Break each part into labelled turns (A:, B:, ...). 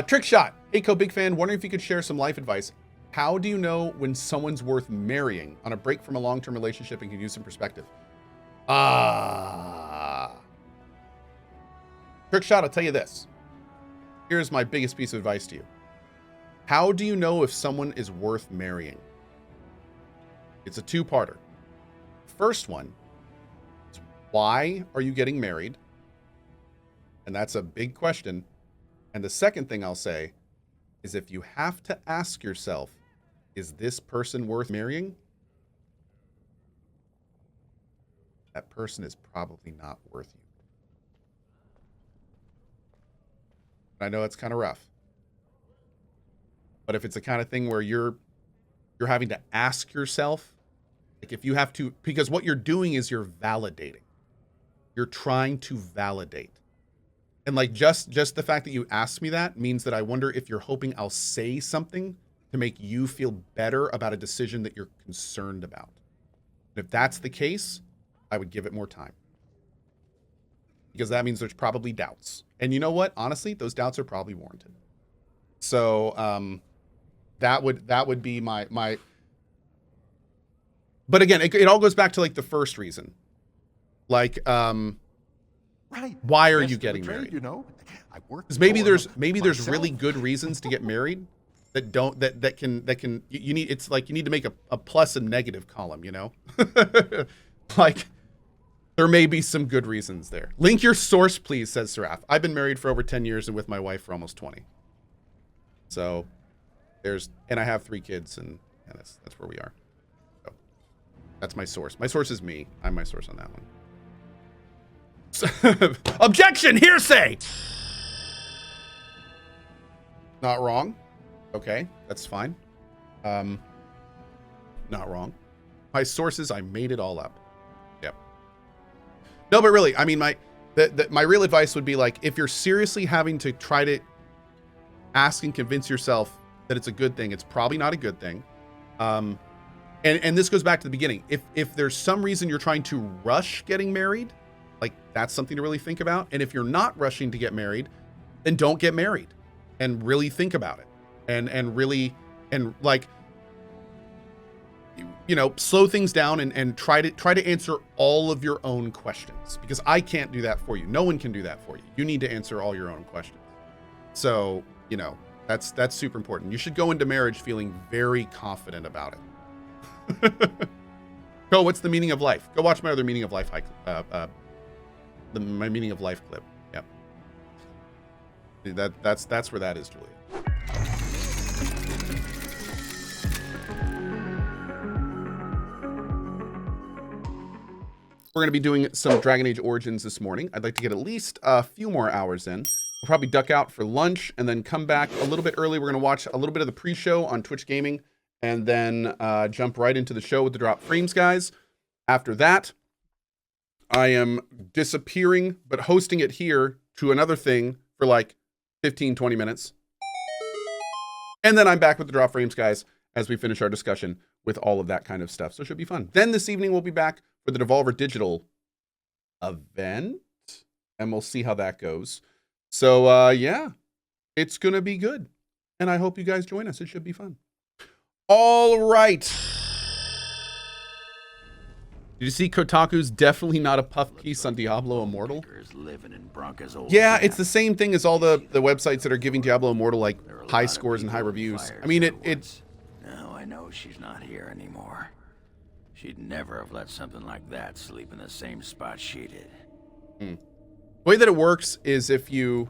A: Trick shot. Hey, Cohh, big fan. Wondering if you could share some life advice. How do you know when someone's worth marrying on a break from a long-term relationship and can use some perspective? Trick shot, I'll tell you this. Here's my biggest piece of advice to you. How do you know if someone is worth marrying? It's a two-parter. First one is, why are you getting married? And that's a big question. And the second thing I'll say is, if you have to ask yourself, is this person worth marrying? That person is probably not worth you. I know it's kind of rough. But if it's the kind of thing where you're having to ask yourself, like if you have to, because what you're doing is you're validating. You're trying to validate. And like just the fact that you asked me that means that I wonder if you're hoping I'll say something to make you feel better about a decision that you're concerned about. And if that's the case, I would give it more time. Because that means there's probably doubts. And you know what? Honestly, those doubts are probably warranted. So that would be my but again, it all goes back to like the first reason. Like
B: right.
A: Why are you getting married?
B: You know, I work.
A: Because maybe there's really good reasons to get married that can you need. It's like you need to make a plus and negative column, you know. Like there may be some good reasons there. Link your source, please, says Seraph. I've been married for over 10 years and with my wife for almost 20. So and I have 3 kids, and that's where we are. So that's my source. My source is me. I'm my source on that one. Objection! Hearsay! Not wrong. Okay, that's fine. Not wrong. My sources, I made it all up. Yep. No, but really, I mean, my real advice would be like, if you're seriously having to try to ask and convince yourself that it's a good thing, it's probably not a good thing. And this goes back to the beginning. If there's some reason you're trying to rush getting married, like that's something to really think about. And if you're not rushing to get married, then don't get married and really think about it. And really, and like, you know, slow things down and try to answer all of your own questions, because I can't do that for you. No one can do that for you. You need to answer all your own questions. So, you know, that's super important. You should go into marriage feeling very confident about it. Cohh, what's the meaning of life? Go watch my other meaning of life my meaning of life clip. Yep. That's where that is, Julia. We're going to be doing some Dragon Age Origins this morning. I'd like to get at least a few more hours in. We'll probably duck out for lunch and then come back a little bit early. We're going to watch a little bit of the pre-show on Twitch Gaming and then jump right into the show with the Drop Frames guys. After that, I am disappearing, but hosting it here to another thing for like 15, 20 minutes. And then I'm back with the Drop Frames guys as we finish our discussion with all of that kind of stuff. So it should be fun. Then this evening, we'll be back for the Devolver Digital event, and we'll see how that goes. So, yeah, it's going to be good. And I hope you guys join us. It should be fun. All right. Did you see Kotaku's definitely not a puff piece on Diablo Immortal? Yeah, it's the same thing as all the websites that are giving Diablo Immortal like high scores and high reviews. I mean, it's...
C: Now I know she's not here anymore. She'd never have let something like that sleep in the same spot she did.
A: The way that it works is if you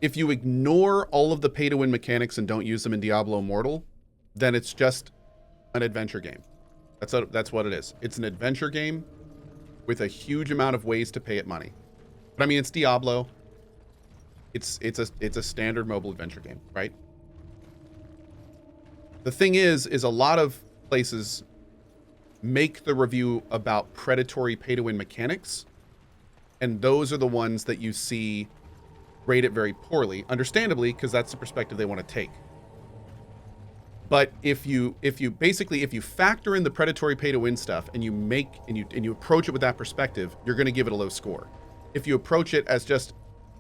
A: ignore all of the pay-to-win mechanics and don't use them in Diablo Immortal, then it's just an adventure game. That's what it is. It's an adventure game with a huge amount of ways to pay it money. But I mean, it's Diablo. It's a standard mobile adventure game, right? The thing is a lot of places make the review about predatory pay-to-win mechanics, and those are the ones that you see rate it very poorly, understandably, because that's the perspective they want to take. But if you factor in the predatory pay-to-win stuff and you approach it with that perspective, you're going to give it a low score. If you approach it as just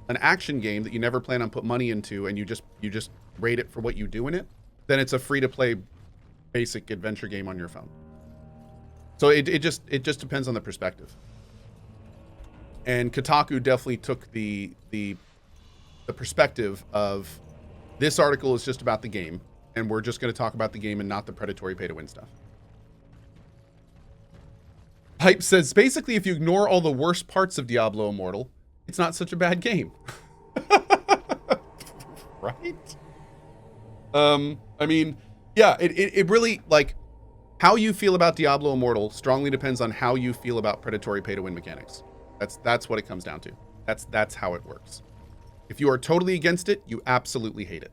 A: an action game that you never plan on put money into, and you just rate it for what you do in it, then it's a free-to-play basic adventure game on your phone. So it just depends on the perspective. And Kotaku definitely took the perspective of this article is just about the game, and we're just going to talk about the game and not the predatory pay-to-win stuff. Hype says, basically, if you ignore all the worst parts of Diablo Immortal, it's not such a bad game. Right? I mean, yeah, it really, like, how you feel about Diablo Immortal strongly depends on how you feel about predatory pay-to-win mechanics. That's what it comes down to. That's how it works. If you are totally against it, you absolutely hate it.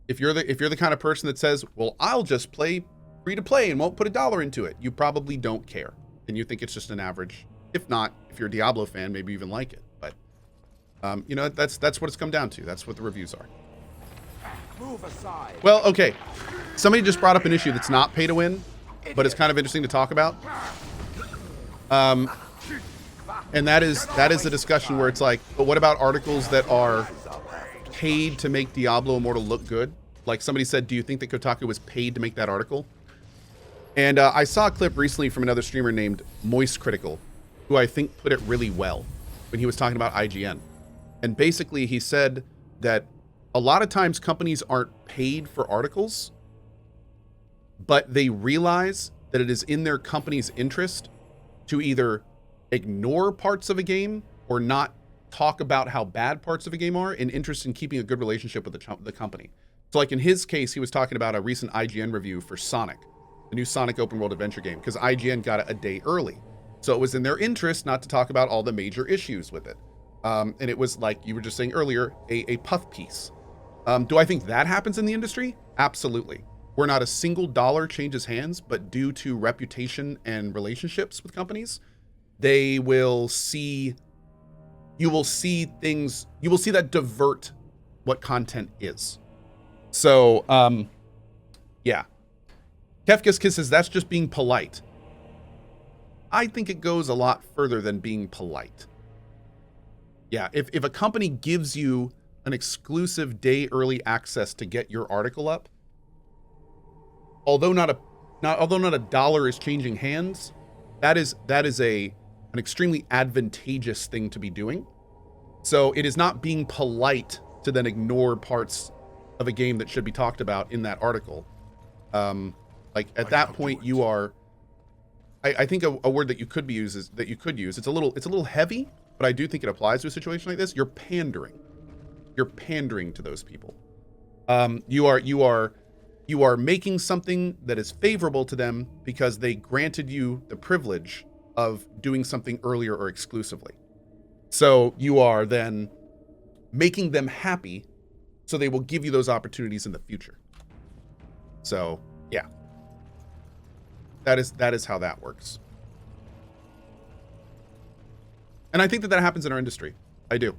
A: If you're the kind of person that says, well, I'll just play free to play and won't put $1 into it, you probably don't care. And you think it's just an average. If not, if you're a Diablo fan, maybe you even like it. But you know, that's what it's come down to. That's what the reviews are.
B: Move aside.
A: Well, okay. Somebody just brought up an issue that's not pay to win, but it's kind of interesting to talk about. And that is the discussion where it's like, but what about articles that are paid to make Diablo Immortal look good? Like somebody said, do you think that Kotaku was paid to make that article? And I saw a clip recently from another streamer named Moist Critical, who I think put it really well when he was talking about IGN. And basically he said that a lot of times companies aren't paid for articles, but they realize that it is in their company's interest to either ignore parts of a game or not talk about how bad parts of a game are in interest in keeping a good relationship with the company. So like in his case, he was talking about a recent IGN review for Sonic, the new Sonic open world adventure game, because IGN got it a day early. So it was in their interest not to talk about all the major issues with it. And it was, like you were just saying earlier, a puff piece. Do I think that happens in the industry? Absolutely. Where not a single dollar changes hands, but due to reputation and relationships with companies, they will see, you will see that divert what content is. So, yeah. Kefka's Kiss says, that's just being polite. I think it goes a lot further than being polite. Yeah, if a company gives you an exclusive day early access to get your article up, although not a dollar is changing hands, that is an extremely advantageous thing to be doing. So it is not being polite to then ignore parts of a game that should be talked about in that article. Like at that point, you are. I think a word that you could use. It's a little heavy, but I do think it applies to a situation like this. You're pandering. You're pandering to those people. You are making something that is favorable to them because they granted you the privilege of doing something earlier or exclusively. So you are then making them happy, so they will give you those opportunities in the future. So yeah, that is how that works. And I think that happens in our industry. I do.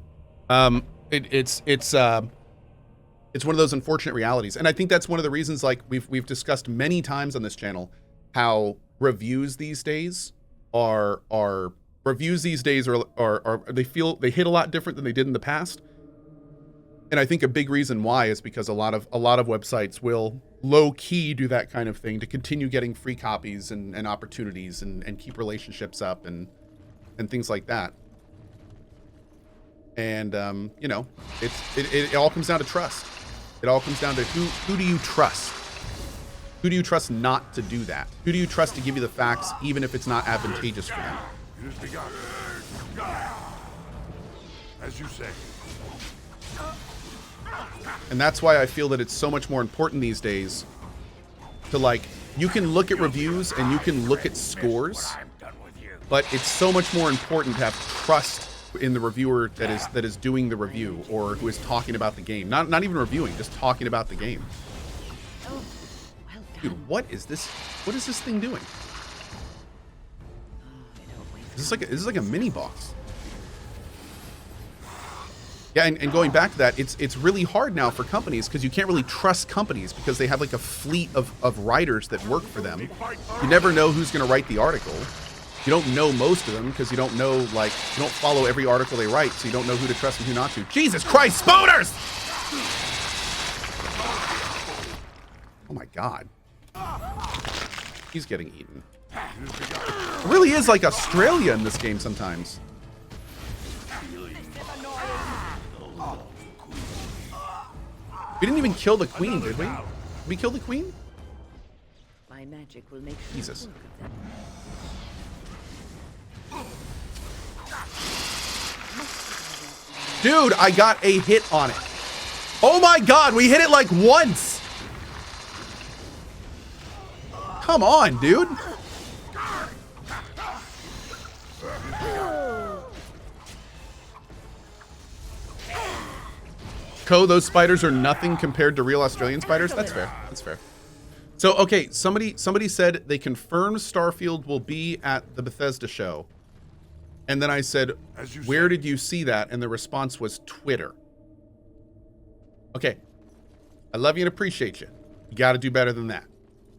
A: It's one of those unfortunate realities, and I think that's one of the reasons, like we've discussed many times on this channel, how reviews these days are they hit a lot different than they did in the past. And I think a big reason why is because a lot of websites will low key do that kind of thing to continue getting free copies and opportunities and keep relationships up and things like that. And you know, it all comes down to trust. It all comes down to who do you trust? Who do you trust not to do that? Who do you trust to give you the facts even if it's not advantageous for them?
B: It has begun. As you say.
A: And that's why I feel that it's so much more important these days to, like, you can look at reviews and you can look at scores, but it's so much more important to have trust in the reviewer that is doing the review or who is talking about the game. Not even reviewing, just talking about the game. Dude, what is this? What is this thing doing? Is this like a mini boss? Yeah, and going back to that, it's really hard now for companies because you can't really trust companies because they have like a fleet of writers that work for them. You never know who's going to write the article. You don't know most of them because you don't know, like, you don't follow every article they write, so you don't know who to trust and who not to. Jesus Christ, spawners! Oh my God. He's getting eaten. It really is like Australia in this game sometimes. We didn't even kill the queen, did we? Did we kill the queen?
D: My magic will make
A: Jesus. Dude, I got a hit on it. Oh my God, we hit it like once. Come on, dude. Cohh, those spiders are nothing compared to real Australian spiders. That's fair. That's fair. So, okay, somebody said they confirmed Starfield will be at the Bethesda show. And then I said, where did you see that? And the response was Twitter. Okay. I love you and appreciate you. You got to do better than that.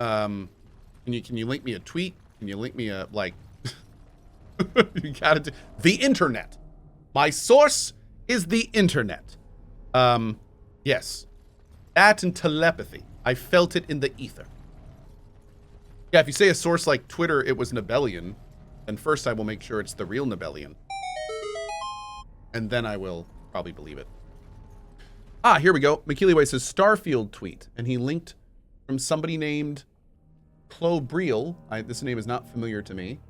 A: Can you link me a tweet? Can you link me a, like, you got to do the internet. My source is the internet. Yes. That and telepathy. I felt it in the ether. Yeah, if you say a source like Twitter, it was Nibelian, then first I will make sure it's the real Nibelian. And then I will probably believe it. Ah, here we go. McKeelyway says Starfield tweet, and he linked from somebody named Chloe Briel. This name is not familiar to me.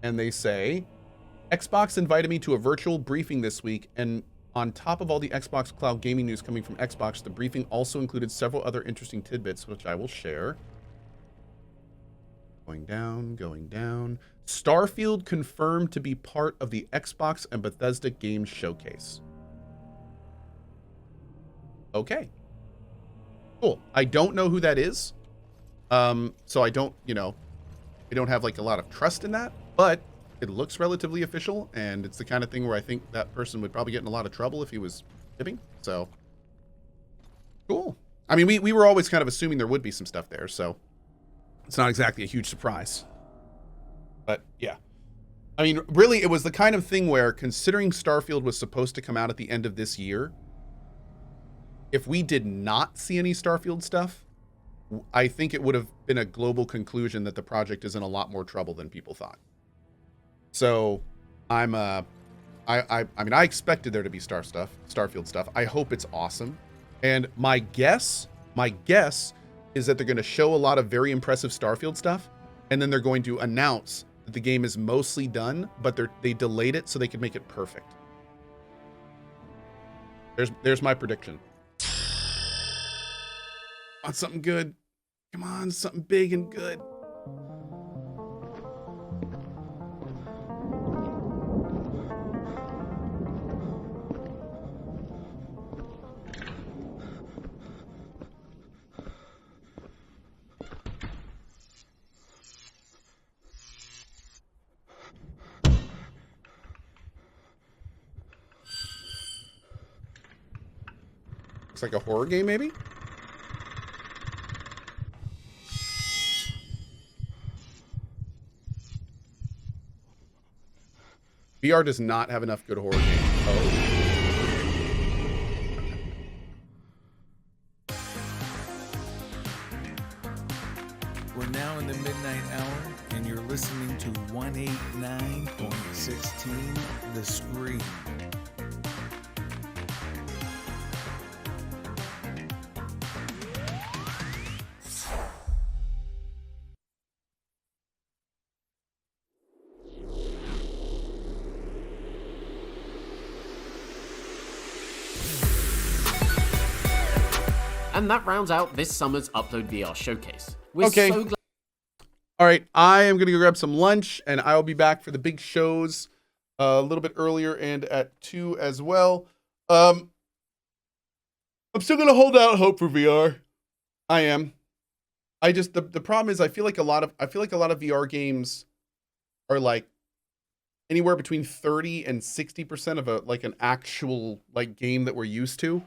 A: And they say, Xbox invited me to a virtual briefing this week, and on top of all the Xbox Cloud gaming news coming from Xbox, the briefing also included several other interesting tidbits, which I will share. Going down, going down. Starfield confirmed to be part of the Xbox and Bethesda Games Showcase. Okay. Cool. I don't know who that is. So I don't, I don't have like a lot of trust in that, but it looks relatively official, and it's the kind of thing where I think that person would probably get in a lot of trouble if he was tipping. So cool. I mean, we were always kind of assuming there would be some stuff there, so it's not exactly a huge surprise. But yeah. I mean, really, it was the kind of thing where, considering Starfield was supposed to come out at the end of this year, if we did not see any Starfield stuff, I think it would have been a global conclusion that the project is in a lot more trouble than people thought. So I mean, I expected there to be Starfield stuff. I hope it's awesome. And my guess is that they're going to show a lot of very impressive Starfield stuff, and then they're going to announce that the game is mostly done, but they delayed it so they could make it perfect. There's my prediction. Want something good? Come on, something big and good. Looks like a horror game, maybe? VR does not have enough good horror games. Oh.
E: We're now in the midnight hour, and you're listening to 189.16 The Screen.
F: And that rounds out this summer's UploadVR showcase. We're
A: Okay.
F: so glad.
A: All right, I am going to go grab some lunch, and I'll be back for the big shows a little bit earlier and at 2 as well. I'm still going to hold out hope for VR. I am. I just the problem is I feel like a lot of VR games are like anywhere between 30 and 60% of an actual like game that we're used to.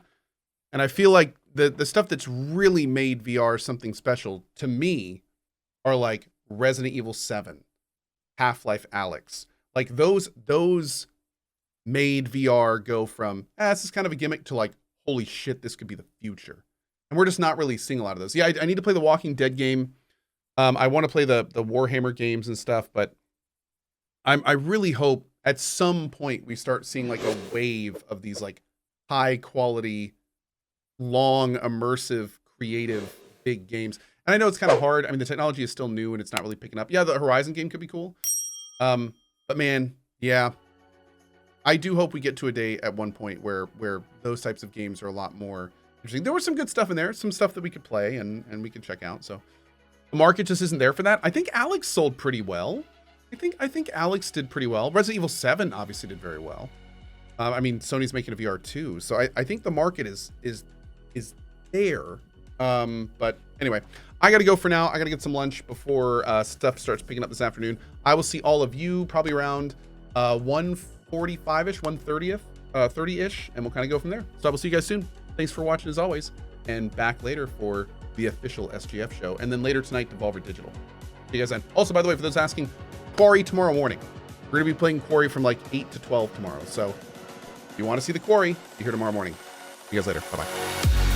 A: And I feel like the stuff that's really made VR something special to me are like Resident Evil 7 Half-Life Alyx. Like those made VR go from, this is kind of a gimmick to like, holy shit, this could be the future. And we're just not really seeing a lot of those. Yeah, I need to play the Walking Dead game. I want to play the Warhammer games and stuff, but I really hope at some point we start seeing like a wave of these like high quality, long, immersive, creative, big games. And I know it's kind of hard. I mean, the technology is still new and it's not really picking up. Yeah, the Horizon game could be cool. But man, yeah, I do hope we get to a day at one point where those types of games are a lot more interesting. There was some good stuff in there, some stuff that we could play and we could check out. So the market just isn't there for that. I think Alyx sold pretty well. I think Alyx did pretty well. Resident Evil 7 obviously did very well. I mean, Sony's making a VR too, so I think the market is there. But anyway, I got to go for now. I got to get some lunch before stuff starts picking up this afternoon. I will see all of you probably around 1:45ish, 1:30ish, and we'll kind of go from there. So I will see you guys soon. Thanks for watching as always, and back later for the official SGF show, and then later tonight, Devolver Digital. See you guys then. Also, by the way, for those asking, Quarry tomorrow morning. We're going to be playing Quarry from like 8 to 12 tomorrow. So if you want to see the Quarry, you're here tomorrow morning. See you guys later. Bye-bye.